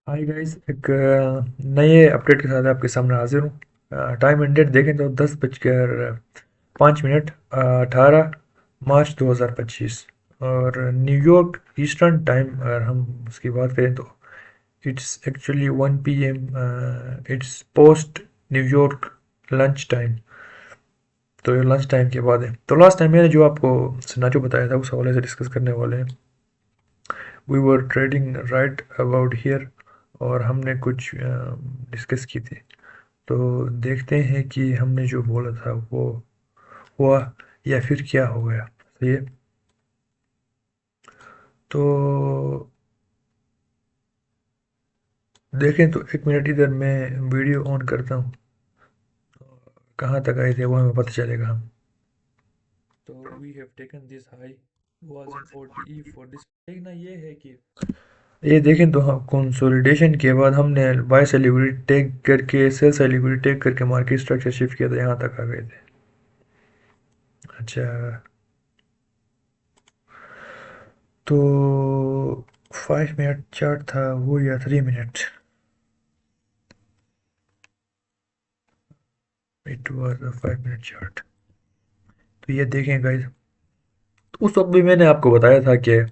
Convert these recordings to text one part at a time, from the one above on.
Hi guys, एक नए update के साथ आपके सामने हाजिर हूँ। टाइम एंड डेट देखें तो 10:05 18 मार्च 2025 और न्यूयॉर्क ईस्टर्न टाइम अगर हम उसकी बात करें तो it's actually 1 PM। It's post New York lunch time. तो ये लंच टाइम के बाद है। तो लास्ट टाइम मैंने जो आपको सिनेरियो बताया था उस हवाले से डिस्कस करने वाले हैं। We were trading right about here और हमने कुछ डिस्कस की थी। तो देखते हैं कि हमने जो बोला था वो हुआ या फिर क्या हो गया। सही है। तो देखें तो एक मिनट, इधर मैं वीडियो ऑन करता हूँ। कहाँ तक आए थे वो हमें पता चलेगा। हम तो we have taken this high was in OTE for this. देखना ये है कि ये देखें तो हम कंसोलिडेशन के बाद हमने बाय से लिक्विडिटी टेक करके सेल से लिक्विडिटी टेक करके मार्केट स्ट्रक्चर शिफ्ट किया था, यहाँ तक आ गए थे। अच्छा, तो 5 मिनट चार्ट था वो या 3 minute? It was a 5 minute chart. तो ये देखें गाइस, तो उस वक्त भी मैंने आपको बताया था कि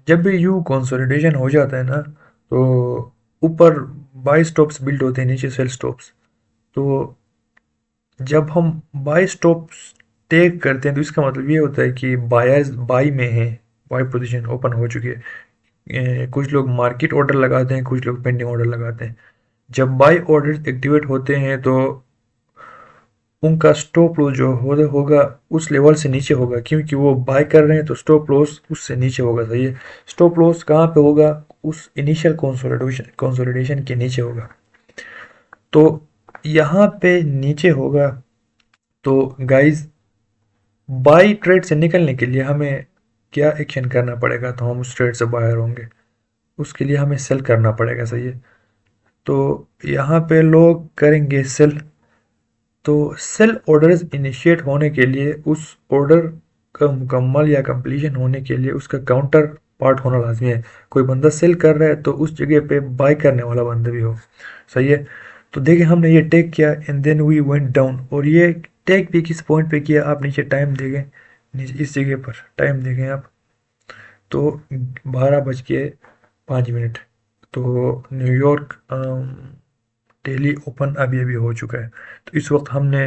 जब भी यू कंसोलिडेशन हो जाता है ना, तो ऊपर बाई स्टॉप्स बिल्ड होते हैं, नीचे सेल स्टॉप्स। तो जब हम बाई स्टॉप्स टेक करते हैं तो इसका मतलब ये होता है कि बायर्स बाई में है, बाई पोजीशन ओपन हो चुकी है। कुछ लोग मार्केट ऑर्डर लगाते हैं, कुछ लोग पेंडिंग ऑर्डर लगाते हैं। जब बाई ऑर्डर एक्टिवेट होते हैं तो उनका स्टॉप लॉस जो होगा उस लेवल से नीचे होगा, क्योंकि वो बाय कर रहे हैं तो स्टॉप लॉस उससे नीचे होगा। सही है। स्टॉप लॉस कहाँ पे होगा? उस इनिशियल कंसोलिडेशन के नीचे होगा। तो यहाँ पे नीचे होगा। तो गाइज, बाई ट्रेड से निकलने के लिए हमें क्या एक्शन करना पड़ेगा? तो हम उस ट्रेड से बाहर होंगे, उसके लिए हमें सेल करना पड़ेगा। सही है। तो यहाँ पे लोग करेंगे सेल। तो सेल ऑर्डर्स इनिशिएट होने के लिए उस ऑर्डर का मुकम्मल या कंप्लीशन होने के लिए उसका काउंटर पार्ट होना लाजमी है। कोई बंदा सेल कर रहा है तो उस जगह पे बाय करने वाला बंदा भी हो। सही है। तो देखिए, हमने ये टेक किया and then we went down. और ये टेक भी किस पॉइंट पे किया आप नीचे टाइम देखें, नीचे इस जगह पर टाइम देखें आप। तो 12:05। तो न्यूयॉर्क डेली ओपन अभी अभी हो चुका है। तो इस वक्त हमने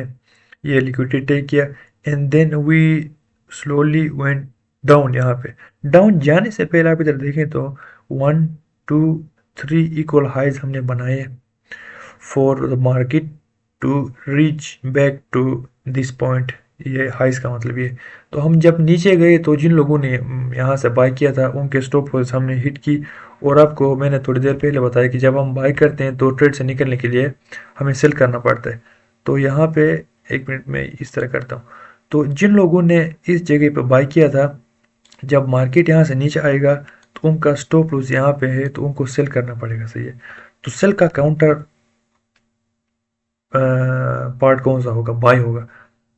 ये लिक्विडिटी टेक किया and then we slowly went down. यहाँ पे डाउन जाने से पहले आप इधर देखें तो 1 2 3 इक्वल हाइज हमने बनाए for the market to reach back to this point. ये हाइज का मतलब ये। तो हम जब नीचे गए तो जिन लोगों ने यहाँ से बाय किया था उनके स्टॉप लॉस हमने हिट की। और आपको मैंने थोड़ी देर पहले बताया कि जब हम बाय करते हैं तो ट्रेड से निकलने के लिए हमें सेल करना पड़ता है। तो यहाँ पे एक मिनट में इस तरह करता हूँ। तो जिन लोगों ने इस जगह पे बाय किया था, जब मार्केट यहाँ से नीचे आएगा तो उनका स्टॉप लॉस यहाँ पे है तो उनको सेल करना पड़ेगा। सही है। तो सेल का काउंटर पार्ट कौन सा होगा? बाय होगा।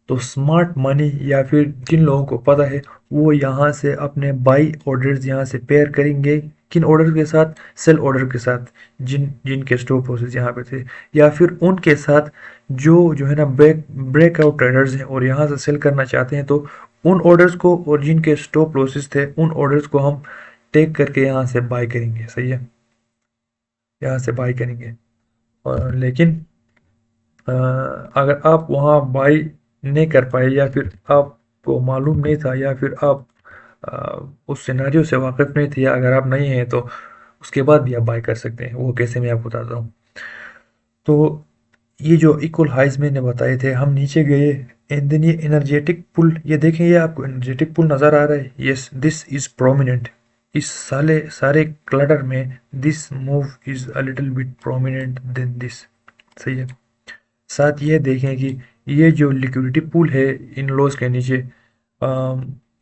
तो स्मार्ट मनी या फिर जिन लोगों को पता है वो यहाँ से अपने बाई ऑर्डर्स यहाँ से पेयर करेंगे। किन ऑर्डर के साथ? सेल ऑर्डर के साथ। जिनके स्टॉप लॉसेस यहाँ पे थे, या फिर उनके साथ जो है ना ब्रेकआउट ट्रेडर्स हैं और यहाँ से सेल करना चाहते हैं। तो उन ऑर्डर्स को और जिनके स्टॉप लॉसेस थे उन ऑर्डर्स को हम टेक करके यहाँ से बाय करेंगे। सही है। यहाँ से बाय करेंगे। और लेकिन अगर आप वहाँ बाई नहीं कर पाए या फिर आपको मालूम नहीं था या फिर आप उस सिनेरियो से वाकिफ नहीं थे, या अगर आप नहीं हैं तो उसके बाद भी आप बाय कर सकते हैं। वो कैसे, मैं आपको बताता हूँ। तो ये जो इक्वल हाइज मैंने बताए थे, हम नीचे गए एंड देन ये एनर्जेटिक पुल, ये देखें, ये आपको एनर्जेटिक पुल नज़र आ रहा है? Yes, this is prominent. इस साले सारे क्लटर में this move is a little bit prominent than this. सही है। साथ ये देखें कि ये जो लिक्विडिटी पूल है इन लॉस के नीचे,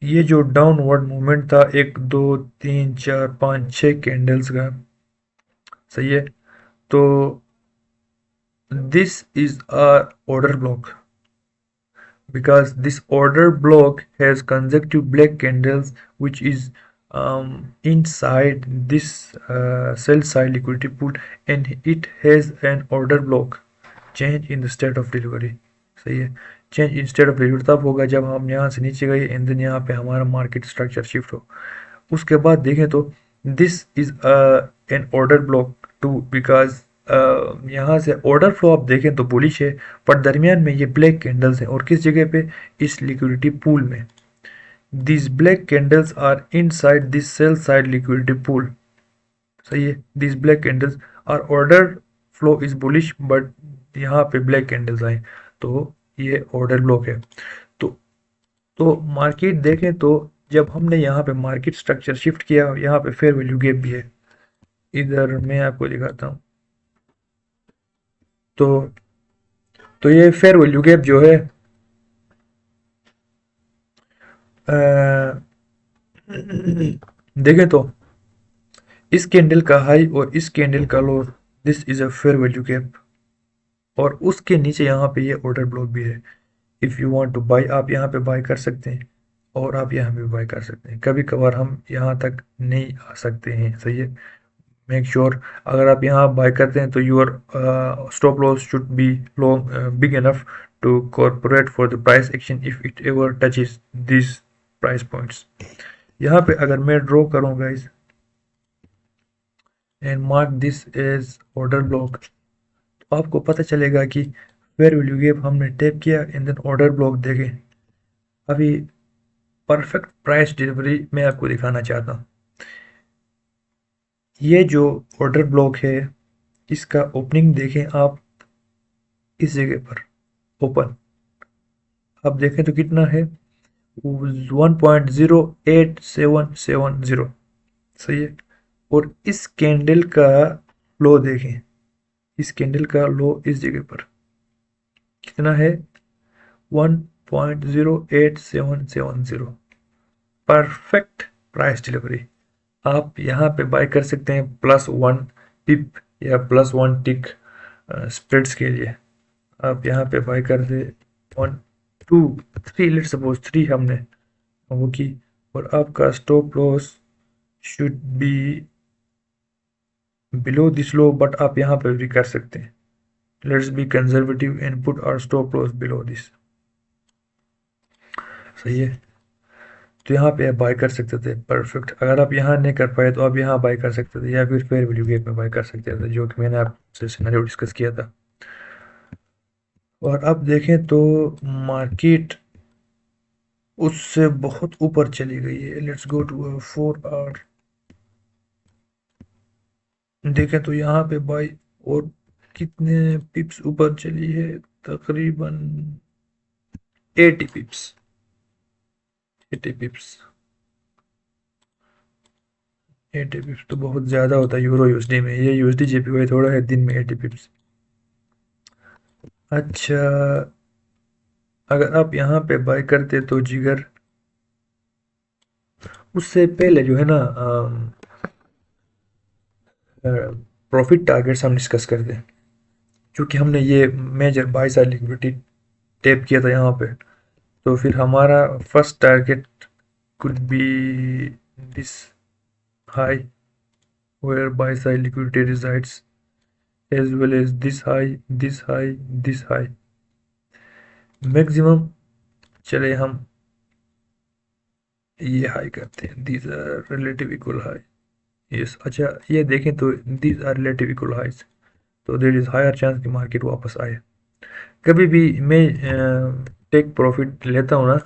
ये जो डाउनवर्ड मूवमेंट था 1 2 3 4 5 6 कैंडल्स का। सही है। तो this is a order block, because this order block has consecutive black candles which is inside this sell side liquidity pool and it has an order block change in the state of delivery। सही है, change in state of delivery तब होगा जब हम यहाँ से नीचे गए एंड देन यहाँ पे हमारा मार्केट स्ट्रक्चर शिफ्ट हो। उसके बाद देखें तो this is an order block too because यहाँ से ऑर्डर फ्लो आप देखें तो बुलिश है, पर दरमियान में ये ब्लैक कैंडल्स हैं और किस जगह पे, इस लिक्विडिटी पूल में। These black candles are inside this sell side liquidity pool। सही है, these black candles are order flow is bullish but यहाँ पे black candles आए तो ये order block है। तो मार्केट देखें तो जब हमने यहाँ पे मार्केट स्ट्रक्चर शिफ्ट किया, यहाँ पे फेयर वैल्यू गैप भी है। इधर मैं आपको दिखाता हूँ। तो ये फेयर वैल्यू गैप जो है देखें तो इस कैंडल का हाई और इस कैंडल का low, this is a fair value gap और उसके नीचे यहाँ पे ये ऑर्डर ब्लॉक भी है। If you want to buy आप यहाँ पे बाय कर सकते हैं और आप यहाँ पे बाय कर सकते हैं। कभी कभार हम यहाँ तक नहीं आ सकते हैं। सही है, मेक श्योर अगर आप यहाँ बाय करते हैं तो your stop loss should be long big enough to corporate for the price action if it ever touches this price points. यहाँ पे अगर मैं ड्रॉ करूँ guys and mark this as order block, तो आपको पता चलेगा कि फेयर वैल्यू गैप हमने टैप किया एंड देन ऑर्डर ब्लॉक देखें। अभी परफेक्ट प्राइस डिलीवरी मैं आपको दिखाना चाहता हूँ। ये जो ऑर्डर ब्लॉक है इसका ओपनिंग देखें आप, इस जगह पर ओपन आप देखें तो कितना है 1.08770। सही है, और इस कैंडल का लो देखें, इस कैंडल का लो इस जगह पर कितना है 1.08770। Perfect price delivery. आप यहाँ पे बाय कर सकते हैं +1 पिप या +1 टिक स्प्रेड्स के लिए। आप यहाँ पे बाय कर दे 1 2 3, लेट्स सपोज 3 हमने वो की, और आपका stop loss should be below this low, but आप यहाँ पे भी कर सकते हैं। Let's be conservative and put our stop loss below this. सही है, तो यहाँ पे आप बाय कर सकते थे। परफेक्ट, अगर आप यहाँ नहीं कर पाए तो आप यहाँ बाय कर सकते थे या फिर फेयर वैल्यू गैप में बाय कर सकते थे, जो कि मैंने आपसे सिनेरियो डिस्कस किया था। और अब देखें तो मार्केट उससे बहुत ऊपर चली गई है। लेट्स गो टू 4 आवर, देखें तो यहाँ पे बाय और कितने पिप्स ऊपर चली है, तकरीबन 80 पिप्स, 80 पिप्स। 80 पिप्स तो बहुत ज़्यादा होता है यूरो यूएसडी में, ये यूएसडी जेपीवाई थोड़ा है, दिन में 80 पिप्स। अच्छा, अगर आप यहाँ पे बाय करते तो जिगर उससे पहले जो है ना प्रॉफिट टारगेट्स हम डिस्कस करते हैं, क्योंकि हमने ये measure by side liquidity tap किया था यहाँ पे। तो फिर हमारा first target could be this high where buy side liquidity resides, as well as this high, this high, this high। Maximum चले हम ये हाई करते हैं, these are relative equal high। Yes, अच्छा ये देखें तो these are relative equal highs, तो देयर इज हायर चांस कि मार्केट वापस आए। कभी भी मैं टेक प्रॉफिट लेता हूँ ना,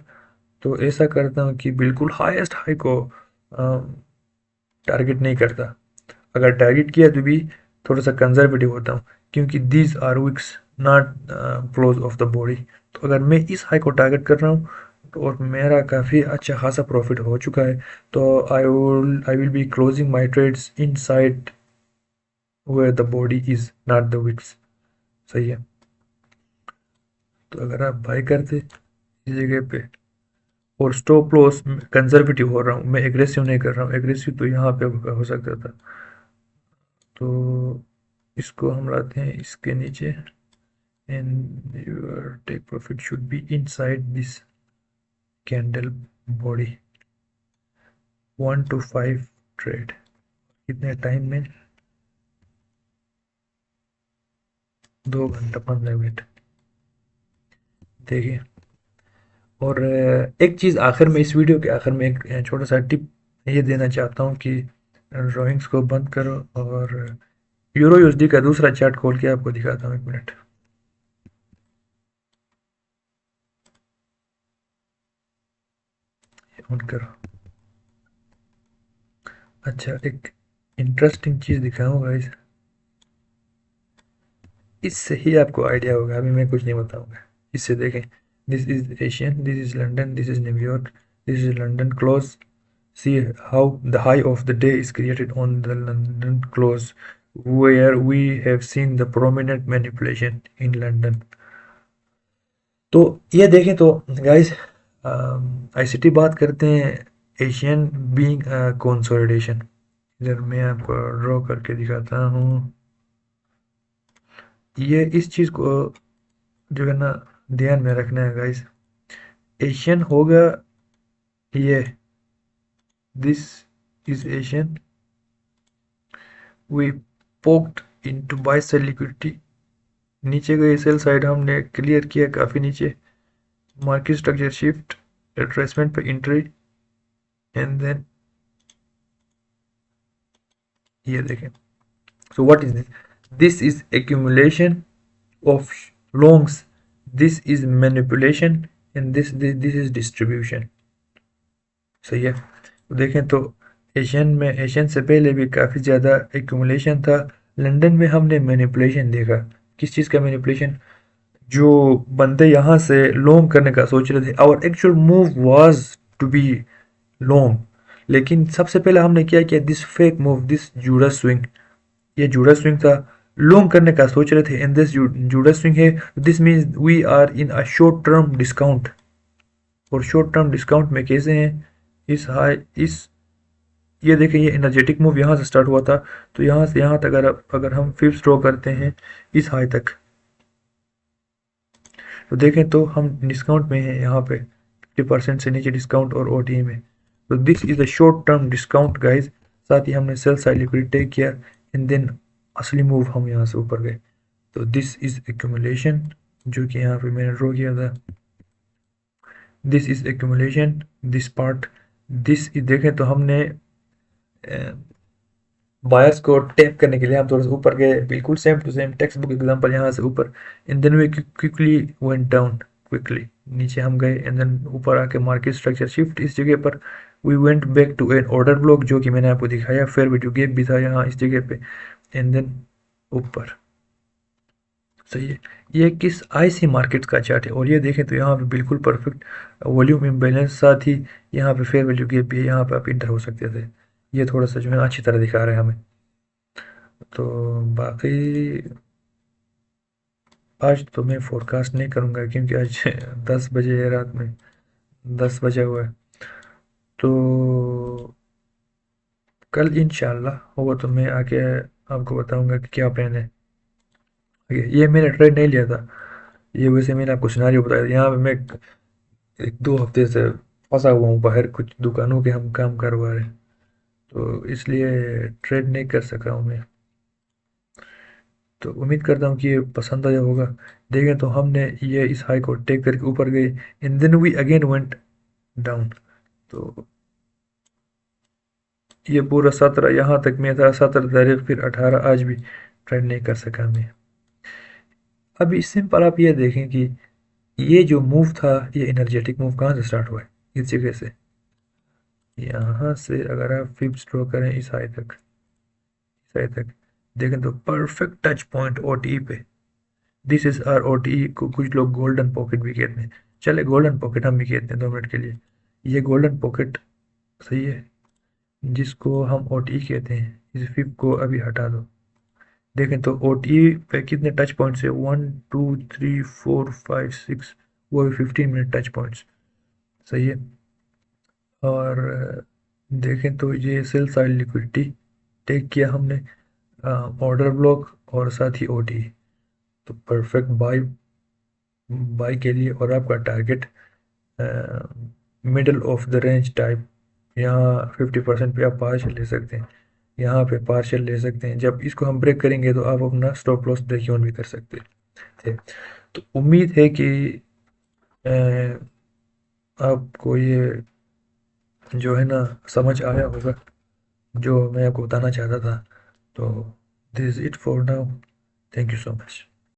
तो ऐसा करता हूँ कि बिल्कुल हाईएस्ट हाई को टारगेट नहीं करता। अगर टारगेट किया तो भी थोड़ा सा कंजर्वेटिव होता हूँ, क्योंकि these are wicks not flows of the body. तो अगर मैं इस हाई को टारगेट कर रहा हूँ और मेरा काफ़ी अच्छा खासा प्रॉफिट हो चुका है, तो I will be closing my trades inside where the body is not the wicks. सही है, तो अगर आप बाई करते इस जगह पे और स्टॉप लॉस कंजर्वेटिव हो रहा हूँ, मैं एग्रेसिव नहीं कर रहा हूँ, एग्रेसिव तो यहाँ पे हो सकता था। तो इसको हम लाते हैं इसके नीचे and your take profit should be inside this candle body। 1 to 5 trade, कितने टाइम में? 2 घंटा 15 मिनट। देखिए, और एक चीज़ आखिर में, इस वीडियो के आखिर में एक छोटा सा टिप ये देना चाहता हूँ कि ड्राइंग्स को बंद करो और यूरो यूएसडी का दूसरा चार्ट खोल के आपको दिखाता हूँ, 1 मिनट। ऑन करो। अच्छा, एक इंटरेस्टिंग चीज़ दिखाऊंगा, इससे ही आपको आइडिया होगा, अभी मैं कुछ नहीं बताऊंगा। इससे देखें, this is Asian, this is London, this is New York, this is London close. See how the high of the day is created on the London close, where we have seen the prominent manipulation in London. तो ये देखें तो guys, ICT बात करते हैं Asian being consolidation. इधर मैं आपको ड्रॉ करके दिखाता हूँ। ये इस चीज़ को जो है ना ध्यान में रखना है गाइस। एशियन होगा ये, this is Asian, we poked into buy sell liquidity, नीचे गए सेल साइड हमने क्लियर किया काफ़ी नीचे, मार्केट स्ट्रक्चर शिफ्ट, रिट्रेसमेंट पे एंट्री, एंड देन ये देखें। So what is this? This is accumulation of longs, this is manipulation, and this is distribution. सही है। तो देखें तो एशियन से पहले भी काफ़ी ज़्यादा एक्यूमुलेशन था। लंदन में हमने मैनिपुलेशन देखा। किस चीज़ का मैनिपुलेशन? जो बंदे यहाँ से लॉन्ग करने का सोच रहे थे, और actual move was to be long, लेकिन सबसे पहले हमने क्या किया, this fake move, this Judas swing, ये जूडस स्विंग था, लॉन्ग करने का सोच रहे थे, एंड दिस जूडस स्विंग है, this means we are in a short term discount. और शॉर्ट टर्म डिस्काउंट में कैसे हैं, इस हाई, इस ये देखें, ये एनर्जेटिक मूव यहाँ से स्टार्ट हुआ था, तो यहाँ से यहाँ तक अगर हम फिफ्थ ड्रॉ करते हैं इस हाई तक, तो देखें तो हम डिस्काउंट में हैं यहाँ पे, 50% से नीचे डिस्काउंट और ओटी में। तो this is a short term discount guys. साथ ही हमने सेल साइड लिक्विडिटी टेक किया, एंड देन असली मूव हम यहाँ से ऊपर गए। तो दिस इज एक्यूमुलेशन, जो कि यहाँ पे मैंने ड्रॉ किया था, this is accumulation, this part, this देखें तो हमने बायर्स को टैप करने के लिए हम थोड़ा सा ऊपर गए, बिल्कुल same to same textbook example यहाँ से ऊपर, and then we quickly went down, quickly नीचे हम गए, एंड देन ऊपर आके मार्केट स्ट्रक्चर शिफ्ट, इस जगह पर we went back to an order block, जो कि मैंने आपको दिखाया, फेयर वैल्यू गैप भी था यहाँ इस जगह पे, एंड देन ऊपर। सही है। ये किस आईसी मार्केट का चार्ट है, और ये देखें तो यहाँ पे बिल्कुल परफेक्ट वॉल्यूम इम्बैलेंस, साथ ही यहाँ पे फेयर वैल्यू गैप भी है, यहाँ पे आप इंटर हो सकते थे। ये थोड़ा सा जो है अच्छी तरह दिखा रहे हैं हमें। तो बाकी आज तो मैं फोरकास्ट नहीं करूँगा, क्योंकि आज 10 बजे है रात में, 10 बजा हुआ है। तो कल इंशाल्लाह होगा तो मैं आके आपको बताऊंगा कि क्या प्लान है। ये मैंने ट्रेड नहीं लिया था, ये वैसे मैंने आपको सिनारियो बताया था। यहाँ पे मैं 1-2 हफ्ते से फंसा हुआ हूँ बाहर, कुछ दुकानों के हम काम करवा रहे हैं, तो इसलिए ट्रेड नहीं कर सका हूँ मैं। तो उम्मीद करता हूँ कि ये पसंद आया होगा। देखें तो हमने ये इस हाई को टेक करके ऊपर गए, and then we again went down. तो ये पूरा 17 यहाँ तक में था, 17 तारीख, फिर 18, आज भी ट्रेड नहीं कर सका मैं। अभी सिंपल आप ये देखें कि ये जो मूव था, ये एनर्जेटिक मूव कहाँ से स्टार्ट हुआ है, इस जगह से। यहाँ से अगर आप फिफ्थ ड्रॉ करें इस हाई तक, इस हाई तक देखें तो परफेक्ट टच पॉइंट ओटी पे, दिस इज आर ओटी को कुछ लोग गोल्डन पॉकेट भी कहते हैं। चले गोल्डन पॉकेट हम भी कहते हैं 2 मिनट के लिए। ये गोल्डन पॉकेट सही है, जिसको हम ओटी कहते हैं, इस फिफ्थ को अभी हटा दो। देखें तो ओटी पे कितने टच पॉइंट्स है, 1 2 3 4 5 6, वो भी 15 मिनट टच पॉइंट्स। सही है। और देखें तो ये सेल साइड लिक्विडिटी टेक किया हमने, ऑर्डर ब्लॉक और साथ ही ओटी, तो परफेक्ट बाय, बाय के लिए। और आपका target middle of the range type यहाँ 50% पे आप पार्शियल ले सकते हैं, यहाँ पे पार्शियल ले सकते हैं। जब इसको हम ब्रेक करेंगे तो आप अपना स्टॉप लॉस ब्रेक इवन भी कर सकते थे। तो उम्मीद है कि अ, आपको ये जो है ना समझ आया होगा जो मैं आपको बताना चाहता था। तो this is it for now. Thank you so much.